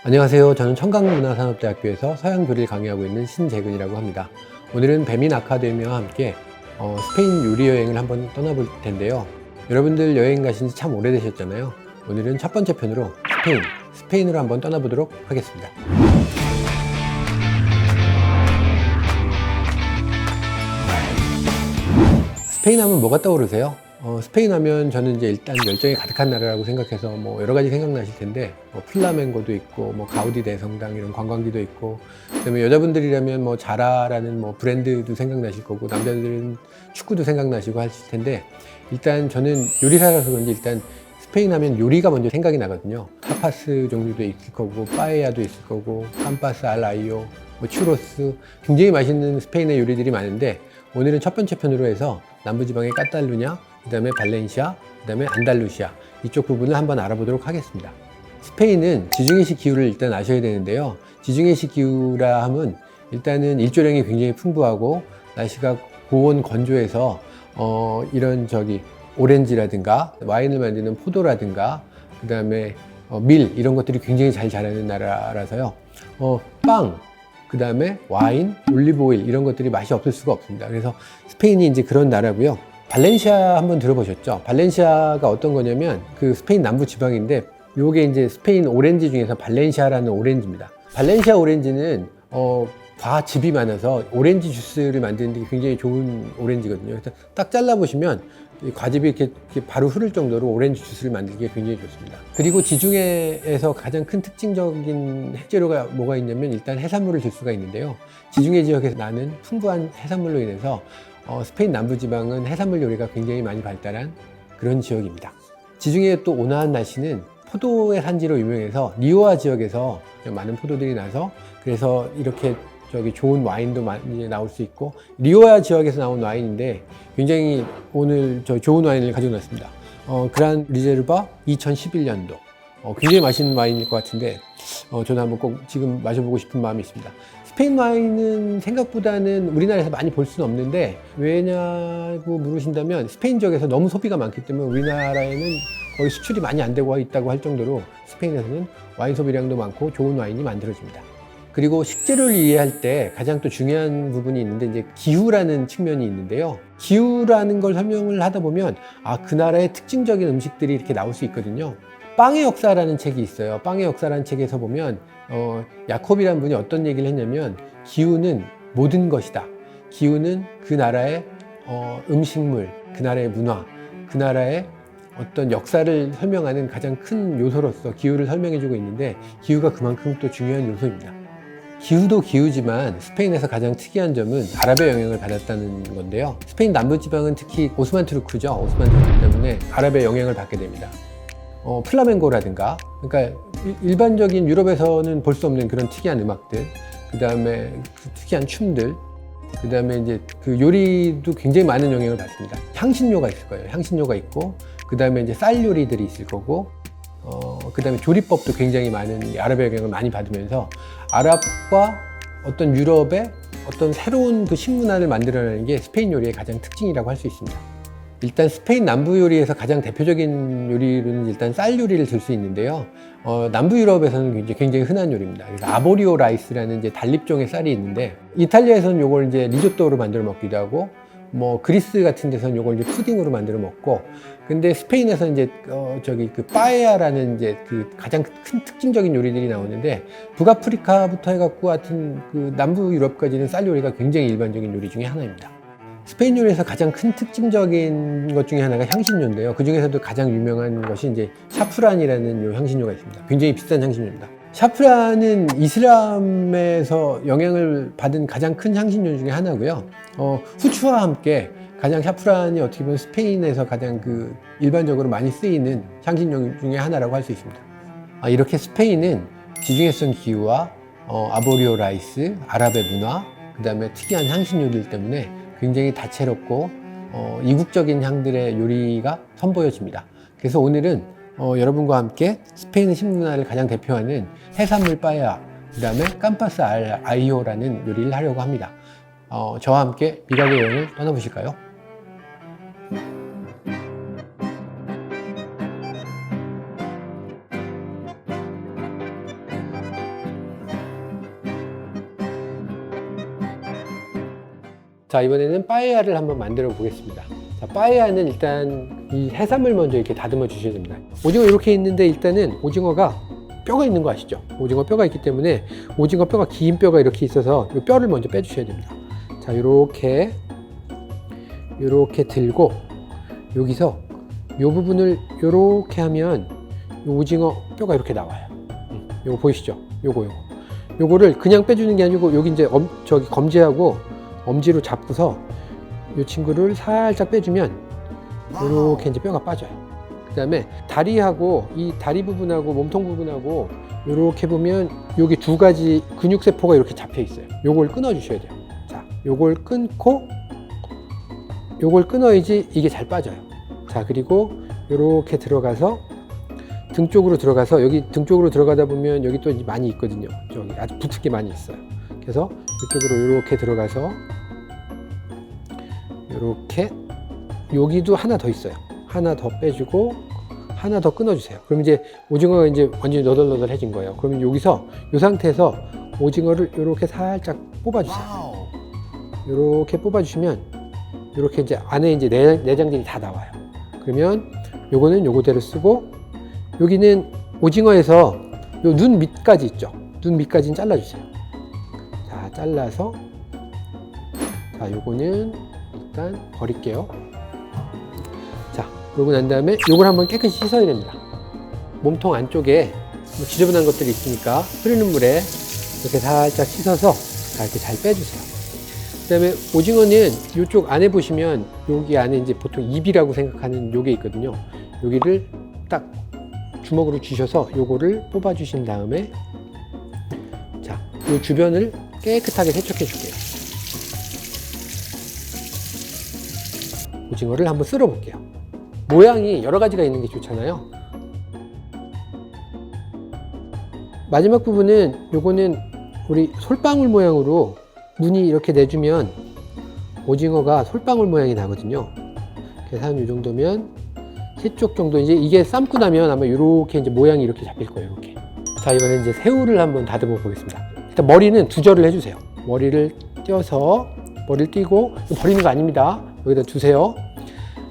안녕하세요. 저는 청강문화산업대학교에서 서양조리를 강의하고 있는 신재근이라고 합니다. 오늘은 배민 아카데미와 함께 스페인 요리 여행을 한번 떠나볼 텐데요. 여러분들 여행 가신 지 참 오래되셨잖아요. 오늘은 첫 번째 편으로 스페인으로 한번 떠나보도록 하겠습니다. 스페인 하면 뭐가 떠오르세요? 스페인 하면 저는 이제 일단 열정이 가득한 나라라고 생각해서 뭐 여러 가지 생각나실 텐데, 플라멩고도 있고, 가우디 대성당 이런 관광지도 있고, 그다음에 여자분들이라면 자라라는 브랜드도 생각나실 거고, 남자들은 축구도 생각나시고 하실 텐데, 일단 저는 요리사라서 그런지 일단 스페인 하면 요리가 먼저 생각이 나거든요. 타파스 종류도 있을 거고, 빠에야도 있을 거고, 캄파스 알 아이오, 추로스, 굉장히 맛있는 스페인의 요리들이 많은데, 오늘은 첫 번째 편으로 해서 남부지방의 까탈루냐, 그 다음에 발렌시아, 그 다음에 안달루시아, 이쪽 부분을 한번 알아보도록 하겠습니다. 스페인은 지중해식 기후를 일단 아셔야 되는데요. 지중해식 기후라 하면 일단은 일조량이 굉장히 풍부하고 날씨가 고온 건조해서 이런 오렌지라든가 와인을 만드는 포도라든가 그 다음에 밀 이런 것들이 굉장히 잘 자라는 나라라서요. 빵, 그 다음에 와인, 올리브 오일 이런 것들이 맛이 없을 수가 없습니다. 그래서 스페인이 이제 그런 나라고요. 발렌시아 한번 들어보셨죠? 발렌시아가 어떤 거냐면 그 스페인 남부 지방인데 요게 이제 스페인 오렌지 중에서 발렌시아라는 오렌지입니다. 발렌시아 오렌지는 과즙이 많아서 오렌지 주스를 만드는 데 굉장히 좋은 오렌지거든요. 그래서 딱 잘라보시면 과즙이 이렇게 바로 흐를 정도로 오렌지 주스를 만들기에 굉장히 좋습니다. 그리고 지중해에서 가장 큰 특징적인 핵재료가 뭐가 있냐면 일단 해산물을 줄 수가 있는데요. 지중해 지역에서 나는 풍부한 해산물로 인해서 스페인 남부지방은 해산물 요리가 굉장히 많이 발달한 그런 지역입니다. 지중해의 또 온화한 날씨는 포도의 산지로 유명해서 리오아 지역에서 많은 포도들이 나서 그래서 이렇게 좋은 와인도 많이 나올 수 있고, 리오아 지역에서 나온 와인인데 굉장히 오늘 좋은 와인을 가지고 왔습니다. 그란 리제르바 2011년도 굉장히 맛있는 와인일 것 같은데 저는 한번 꼭 지금 마셔보고 싶은 마음이 있습니다. 스페인 와인은 생각보다는 우리나라에서 많이 볼 수는 없는데 왜냐고 물으신다면 스페인 지역에서 너무 소비가 많기 때문에 우리나라에는 거의 수출이 많이 안 되고 있다고 할 정도로 스페인에서는 와인 소비량도 많고 좋은 와인이 만들어집니다. 그리고 식재료를 이해할 때 가장 또 중요한 부분이 있는데 이제 기후라는 측면이 있는데요. 기후라는 걸 설명을 하다 보면 그 나라의 특징적인 음식들이 이렇게 나올 수 있거든요. 빵의 역사라는 책이 있어요. 빵의 역사라는 책에서 보면 야콥이라는 분이 어떤 얘기를 했냐면 기후는 모든 것이다. 기후는 그 나라의 음식물, 그 나라의 문화, 그 나라의 어떤 역사를 설명하는 가장 큰 요소로서 기후를 설명해주고 있는데 기후가 그만큼 또 중요한 요소입니다. 기후도 기후지만 스페인에서 가장 특이한 점은 아랍의 영향을 받았다는 건데요. 스페인 남부지방은 특히 오스만 투르크죠. 오스만 투르크 때문에 아랍의 영향을 받게 됩니다. 플라멩고라든가, 그러니까 일반적인 유럽에서는 볼 수 없는 그런 특이한 음악들, 그 다음에 특이한 춤들, 그 다음에 이제 그 요리도 굉장히 많은 영향을 받습니다. 향신료가 있을 거예요. 향신료가 있고, 그 다음에 이제 쌀 요리들이 있을 거고, 그 다음에 조리법도 굉장히 많은 아랍의 영향을 많이 받으면서 아랍과 어떤 유럽의 어떤 새로운 그 식문화를 만들어내는 게 스페인 요리의 가장 특징이라고 할 수 있습니다. 일단 스페인 남부 요리에서 가장 대표적인 요리로는 일단 쌀 요리를 들 수 있는데요. 남부 유럽에서는 굉장히 흔한 요리입니다. 그래서 아보리오 라이스라는 이제 달립종의 쌀이 있는데 이탈리아에서는 요걸 이제 리조또로 만들어 먹기도 하고 그리스 같은 데서는 요걸 이제 푸딩으로 만들어 먹고, 근데 스페인에서 이제 그 빠에야라는 이제 그 가장 큰 특징적인 요리들이 나오는데 북아프리카부터 해갖고 하여튼 그 남부 유럽까지는 쌀 요리가 굉장히 일반적인 요리 중에 하나입니다. 스페인 요리에서 가장 큰 특징적인 것 중에 하나가 향신료인데요. 그 중에서도 가장 유명한 것이 이제 샤프란이라는 요 향신료가 있습니다. 굉장히 비싼 향신료입니다. 샤프란은 이슬람에서 영향을 받은 가장 큰 향신료 중에 하나고요. 후추와 함께 가장 샤프란이 어떻게 보면 스페인에서 가장 그 일반적으로 많이 쓰이는 향신료 중에 하나라고 할 수 있습니다. 이렇게 스페인은 지중해성 기후와 아보리오 라이스, 아랍의 문화, 그 다음에 특이한 향신료들 때문에 굉장히 다채롭고 이국적인 향들의 요리가 선보여집니다. 그래서 오늘은 여러분과 함께 스페인 식문화를 가장 대표하는 해산물 빠에야, 그 다음에 캄파스 알 아이오라는 요리를 하려고 합니다. 저와 함께 미각의 여행을 떠나보실까요? 자, 이번에는 빠에야를 한번 만들어 보겠습니다. 자, 빠에야는 일단 이 해산물 먼저 이렇게 다듬어 주셔야 됩니다. 오징어 이렇게 있는데 일단은 오징어가 뼈가 있는 거 아시죠? 오징어 뼈가 있기 때문에 오징어 뼈가 긴 뼈가 이렇게 있어서 이 뼈를 먼저 빼주셔야 됩니다. 자, 이렇게 들고 여기서 이 부분을 이렇게 하면 이 오징어 뼈가 이렇게 나와요. 요거 보이시죠? 요거를 그냥 빼주는 게 아니고 여기 이제 저기 검지하고 엄지로 잡고서 이 친구를 살짝 빼주면 이렇게 이제 뼈가 빠져요. 그 다음에 다리하고 이 다리 부분하고 몸통 부분하고 이렇게 보면 여기 두 가지 근육세포가 이렇게 잡혀 있어요. 요걸 끊어 주셔야 돼요. 자, 요걸 끊어야지 이게 잘 빠져요. 자, 그리고 이렇게 들어가서 등 쪽으로 들어가서 여기 등 쪽으로 들어가다 보면 여기 또 많이 있거든요. 저기 아주 붙은 게 많이 있어요. 그래서 이쪽으로 이렇게 들어가서 이렇게 여기도 하나 더 있어요. 하나 더 빼주고 하나 더 끊어주세요. 그럼 이제 오징어가 이제 완전히 너덜너덜해진 거예요. 그러면 여기서 이 상태에서 오징어를 이렇게 살짝 뽑아주세요. 이렇게 뽑아주시면 이렇게 이제 안에 이제 내장들이 다 나와요. 그러면 요거는 요거대로 쓰고 여기는 오징어에서 요 눈 밑까지 있죠. 눈 밑까지는 잘라주세요. 자, 잘라서 자, 요거는 일단 버릴게요. 자, 그러고 난 다음에 요걸 한번 깨끗이 씻어야 됩니다. 몸통 안쪽에 뭐 지저분한 것들이 있으니까 흐르는 물에 이렇게 살짝 씻어서 자, 이렇게 잘 빼주세요. 그 다음에 오징어는 이쪽 안에 보시면 여기 안에 이제 보통 입이라고 생각하는 요게 있거든요. 여기를 딱 주먹으로 쥐셔서 요거를 뽑아 주신 다음에 자, 요 주변을 깨끗하게 세척해 줄게요. 오징어를 한번 쓸어 볼게요. 모양이 여러 가지가 있는 게 좋잖아요. 마지막 부분은 요거는 우리 솔방울 모양으로 무늬 이렇게 내주면 오징어가 솔방울 모양이 나거든요. 그래서 한 이 정도면 세 쪽 정도 이제 이게 삶고 나면 아마 이렇게 이제 모양이 이렇게 잡힐 거예요. 이렇게. 자, 이번에 이제 새우를 한번 다듬어 보겠습니다. 일단 머리는 두 절을 해주세요. 머리를 띄어서 머리를 띄고 버리는 거 아닙니다. 여기다 두세요.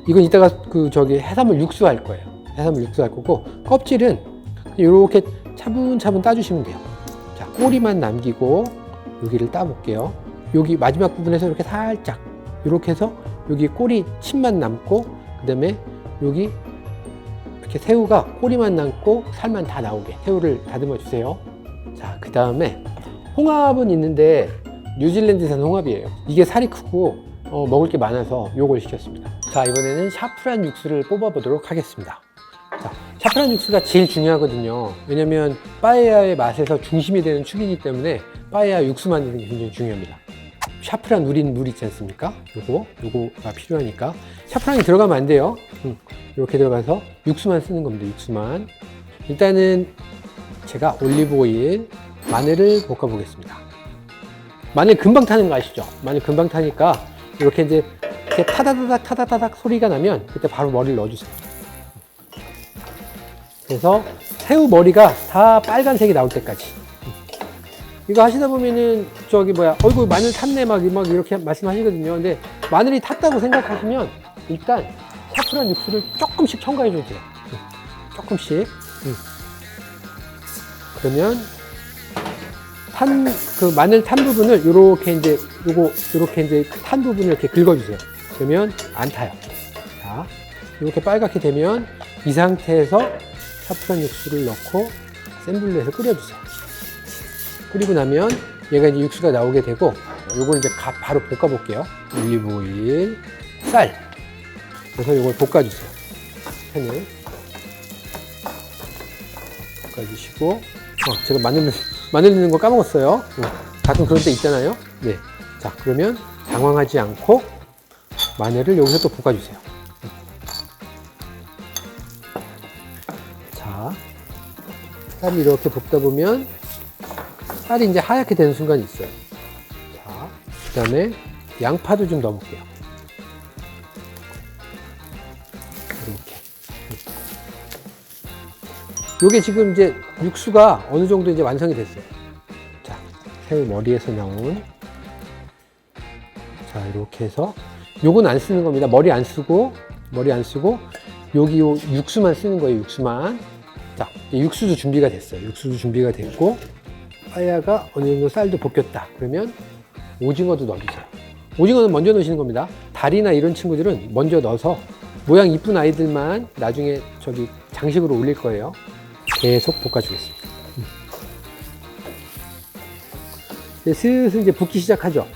이건 이따가 저기 해산물 육수 할 거예요. 해산물 육수 할 거고 껍질은 이렇게 차분차분 따주시면 돼요. 자, 꼬리만 남기고 여기를 따볼게요. 여기 마지막 부분에서 이렇게 살짝 이렇게 해서 여기 꼬리 침만 남고 그 다음에 여기 이렇게 새우가 꼬리만 남고 살만 다 나오게 새우를 다듬어 주세요. 자, 그 다음에 홍합은 있는데 뉴질랜드산 홍합이에요. 이게 살이 크고 먹을 게 많아서 요걸 시켰습니다. 자, 이번에는 샤프란 육수를 뽑아 보도록 하겠습니다. 자, 샤프란 육수가 제일 중요하거든요. 왜냐면 빠에야의 맛에서 중심이 되는 축이기 때문에 빠에야 육수 만드는 게 굉장히 중요합니다. 샤프란 우린 물 있지 않습니까? 요거가 필요하니까 샤프란이 들어가면 안 돼요. 이렇게 들어가서 육수만 쓰는 겁니다. 육수만. 일단은 제가 올리브 오일, 마늘을 볶아 보겠습니다. 마늘 금방 타는 거 아시죠? 마늘 금방 타니까 이렇게 이제 이렇게 타다다닥 소리가 나면 그때 바로 머리를 넣어주세요. 그래서 새우 머리가 다 빨간색이 나올 때까지. 이거 하시다 보면은 어이구 마늘 탔네 막 이렇게 말씀하시거든요. 근데 마늘이 탔다고 생각하시면 일단 샤프란 육수를 조금씩 첨가해 줘도 돼요. 조금씩. 그러면 마늘 탄 부분을 요렇게 이제 요렇게 이제 탄 부분을 이렇게 긁어주세요. 그러면 안 타요. 자, 이렇게 빨갛게 되면 이 상태에서 샤프란 육수를 넣고 센 불로 해서 끓여주세요. 끓이고 나면 얘가 이제 육수가 나오게 되고 요걸 이제 바로 볶아 볼게요. 올리브 오일, 쌀. 그래서 요걸 볶아주세요. 팬을 볶아주시고 제가 마늘 넣는 거 까먹었어요. 가끔 그런 때 있잖아요. 네. 자, 그러면 당황하지 않고 마늘을 여기서 또 볶아주세요. 자, 쌀이 이렇게 볶다 보면 쌀이 이제 하얗게 되는 순간이 있어요. 자, 그 다음에 양파도 좀 넣어볼게요. 이렇게. 요게 지금 이제 육수가 어느 정도 이제 완성이 됐어요. 자, 새우 머리에서 나온 자, 이렇게 해서 요건 안 쓰는 겁니다. 머리 안 쓰고 여기 요 육수만 쓰는 거예요. 육수만. 자, 육수도 준비가 됐어요. 육수도 준비가 됐고 빠야가 어느 정도 쌀도 볶였다. 그러면 오징어도 넣어주세요. 오징어는 먼저 넣으시는 겁니다. 다리나 이런 친구들은 먼저 넣어서 모양 이쁜 아이들만 나중에 저기 장식으로 올릴 거예요. 계속 볶아주겠습니다. 슬슬 이제 붓기 시작하죠.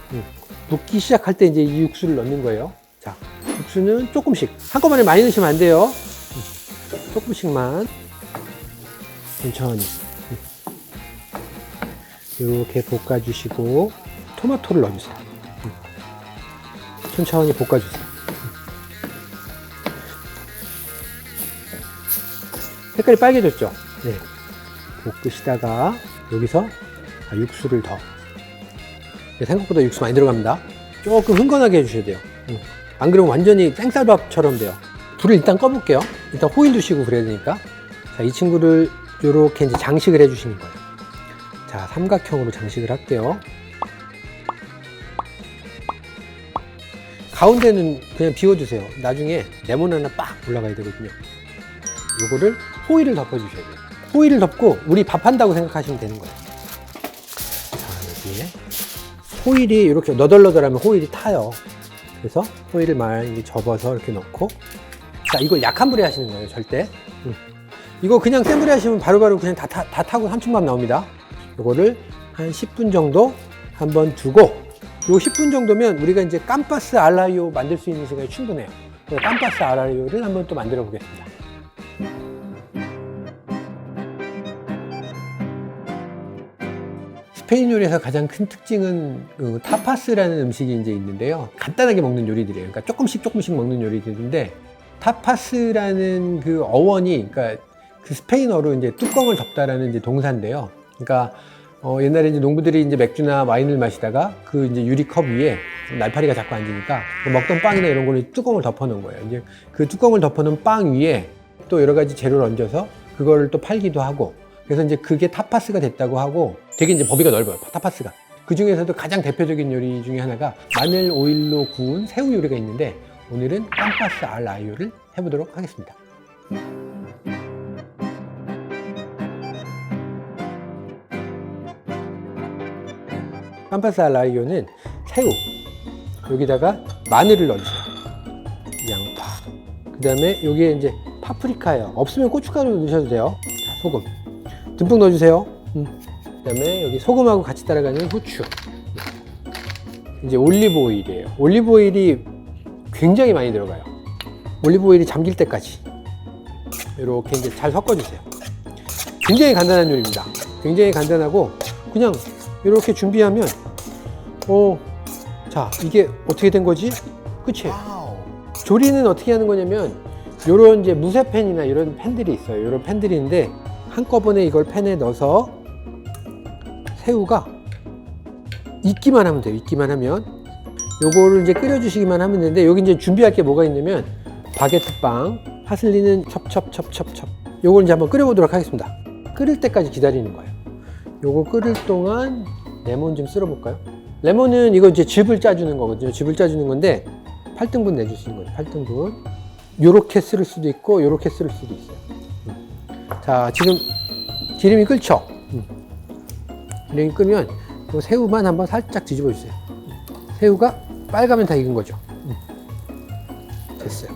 붓기 시작할 때 이제 이 육수를 넣는 거예요. 자, 육수는 조금씩, 한꺼번에 많이 넣으시면 안 돼요. 조금씩만 천천히 이렇게 볶아주시고 토마토를 넣어주세요. 천천히 볶아주세요. 색깔이 빨개졌죠? 네. 볶으시다가 여기서 육수를 더. 생각보다 육수 많이 들어갑니다. 조금 흥건하게 해주셔야 돼요. 안 그러면 완전히 생쌀밥처럼 돼요. 불을 일단 꺼볼게요. 일단 호일 두시고 그래야 되니까. 자, 이 친구를 이렇게 이제 장식을 해주시는 거예요. 자, 삼각형으로 장식을 할게요. 가운데는 그냥 비워두세요. 나중에 레몬 하나 빡 올라가야 되거든요. 요거를 호일을 덮어주셔야 돼요. 호일을 덮고 우리 밥한다고 생각하시면 되는 거예요. 자, 여기에 호일이 이렇게 너덜너덜하면 호일이 타요. 그래서 호일을 많이 접어서 이렇게 넣고, 자, 이거 약한 불에 하시는 거예요. 절대. 이거 그냥 센 불에 하시면 바로바로 그냥 다 타고 삼촌밥 나옵니다. 요거를 한 10분 정도 한번 두고, 요 10분 정도면 우리가 이제 깜파스 알라이오 만들 수 있는 시간이 충분해요. 그래서 깜파스 알라이오를 한번 또 만들어 보겠습니다. 스페인 요리에서 가장 큰 특징은 그 타파스라는 음식이 이제 있는데요. 간단하게 먹는 요리들이에요. 그러니까 조금씩 먹는 요리들인데, 타파스라는 그 어원이, 그러니까 그 스페인어로 이제 뚜껑을 덮다라는 이제 동사인데요. 그러니까 옛날에 이제 농부들이 이제 맥주나 와인을 마시다가 그 이제 유리컵 위에 날파리가 자꾸 앉으니까 먹던 빵이나 이런 걸로 뚜껑을 덮어 놓은 거예요. 이제 그 뚜껑을 덮어 놓은 빵 위에 또 여러 가지 재료를 얹어서 그거를 또 팔기도 하고, 그래서 이제 그게 타파스가 됐다고 하고, 되게 이제 범위가 넓어요. 타파스가. 그 중에서도 가장 대표적인 요리 중에 하나가 마늘 오일로 구운 새우 요리가 있는데, 오늘은 깜파스 알 아이오를 해보도록 하겠습니다. 깜파스 알 아이오는 새우, 여기다가 마늘을 넣어주세요. 양파. 그 다음에 여기에 이제 파프리카예요. 없으면 고춧가루 넣으셔도 돼요. 자, 소금 듬뿍 넣어주세요. 그 다음에 여기 소금하고 같이 따라가는 후추. 이제 올리브 오일이에요. 올리브 오일이 굉장히 많이 들어가요. 올리브 오일이 잠길 때까지 이렇게 이제 잘 섞어주세요. 굉장히 간단한 요리입니다. 굉장히 간단하고, 그냥 이렇게 준비하면, 자, 이게 어떻게 된 거지? 끝이에요. 조리는 어떻게 하는 거냐면, 요런 이제 무쇠팬이나 이런 팬들이 있어요. 이런 팬들이 있는데, 한꺼번에 이걸 팬에 넣어서 새우가 익기만 하면 돼요. 익기만 하면. 요거를 이제 끓여주시기만 하면 되는데, 여기 이제 준비할 게 뭐가 있냐면, 바게트 빵, 파슬리는 첩첩첩첩첩. 요걸 이제 한번 끓여보도록 하겠습니다. 끓을 때까지 기다리는 거예요. 요거 끓을 동안 레몬 좀 쓸어 볼까요? 레몬은 이거 이제 즙을 짜주는 거거든요. 즙을 짜주는 건데 8등분 내주시는 거죠. 8등분. 요렇게 쓸 수도 있고 요렇게 쓸 수도 있어요. 자, 지금 기름이 끓죠? 기름이 끓면 요 새우만 한번 살짝 뒤집어 주세요. 새우가 빨가면 다 익은 거죠. 됐어요.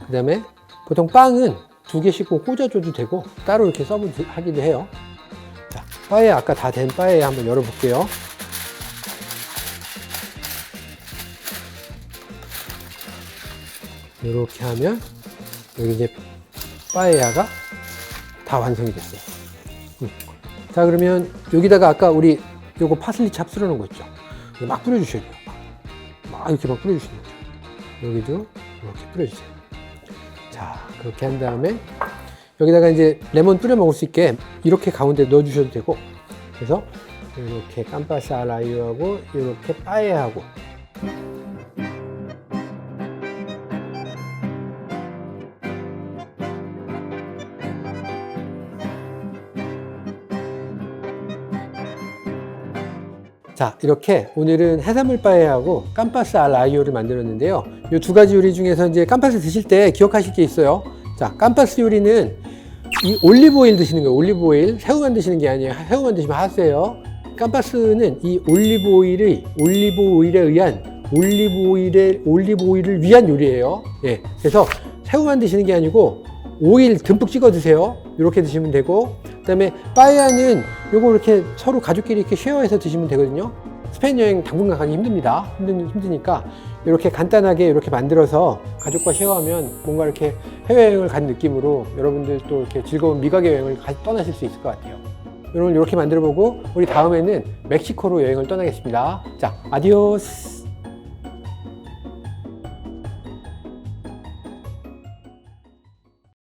그 다음에 보통 빵은 2개씩 꼭 꽂아줘도 되고 따로 이렇게 하기도 해요. 자, 빠에 아까 다 된 빠에 한번 열어볼게요. 이렇게 하면 여기 이제 빠에야가 다 완성이 됐어요. 자, 그러면 여기다가 아까 우리 요거 파슬리 찹 쓸어 놓은 거 있죠? 막 뿌려주셔야 돼요. 막 이렇게 막 뿌려주시는 거죠. 여기도 이렇게 뿌려주세요. 자, 그렇게 한 다음에 여기다가 이제 레몬 뿌려 먹을 수 있게 이렇게 가운데 넣어 주셔도 되고, 그래서 이렇게 깜파스 알 아이오하고 이렇게 빠에하고 자, 이렇게 오늘은 해산물 빠에야하고 깜파스 알 아이오를 만들었는데요. 이 두 가지 요리 중에서 이제 깜파스 드실 때 기억하실 게 있어요. 자, 깜파스 요리는 이 올리브 오일 드시는 거예요. 올리브 오일. 새우만 드시는 게 아니에요. 새우만 드시면 하세요. 깜파스는 이 올리브 오일을 위한 요리예요. 예. 그래서 새우만 드시는 게 아니고 오일 듬뿍 찍어 드세요. 이렇게 드시면 되고, 그다음에 빠에야는 요거 이렇게 서로 가족끼리 이렇게 쉐어해서 드시면 되거든요. 스페인 여행 당분간 가기 힘드니까 이렇게 간단하게 이렇게 만들어서 가족과 쉐어하면 뭔가 이렇게 해외여행을 간 느낌으로 여러분들 또 이렇게 즐거운 미각의 여행을 떠나실 수 있을 것 같아요. 여러분 이렇게 만들어 보고 우리 다음에는 멕시코로 여행을 떠나겠습니다. 자, 아디오스.